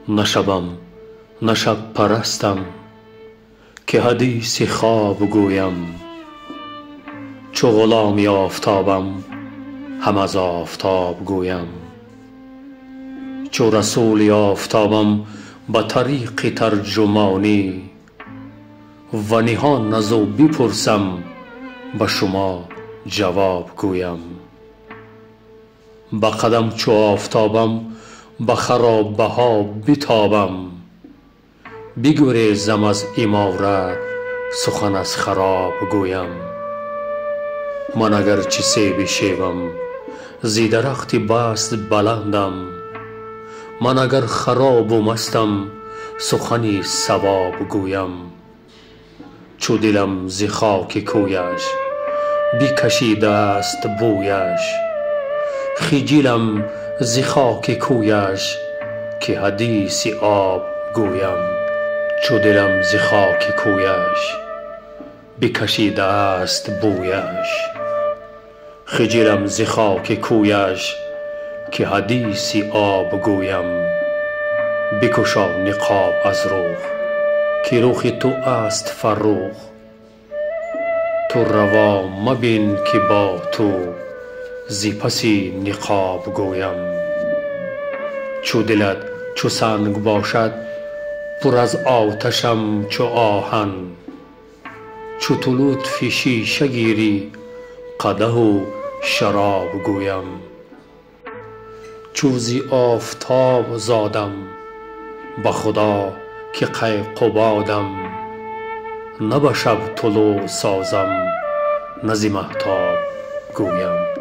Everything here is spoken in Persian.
نه شبم نه شب پرستم که حدیث خواب گویم. چو غلام آفتابم هم از آفتاب گویم. چو رسول آفتابم به طریق ترجمانی و نهان از او بپرسم به شما جواب گویم. به قدم چو آفتابم به خرابه ها بتابم، بگریزم از عمارت سخن از خراب گویم. من اگر چه سیب شیبم زی درخت بست بلندم، من اگر خراب و مستم سخنی صواب گویم. چو دلم ز خاک کویش بکشیده است بویش، خجلم ز خاک کویش که حدیث آب گویم. چو دلم ز خاک کویش بکشیده است بویش، خجلم ز خاک کویش که حدیث آب گویم. بگشا نقاب از رخ که رخ تو است فرخ، تو روا مبین که با تو ز پس نقاب گویم. چو دلت چو سنگ باشد پر از آتشم چو آهن، چو تو لطف شیشه گیری قدح و شراب گویم. چو ز آفتاب زادم به خدا که کیقبادم، نه به شب طلوع سازم نه ز مهتاب گویم.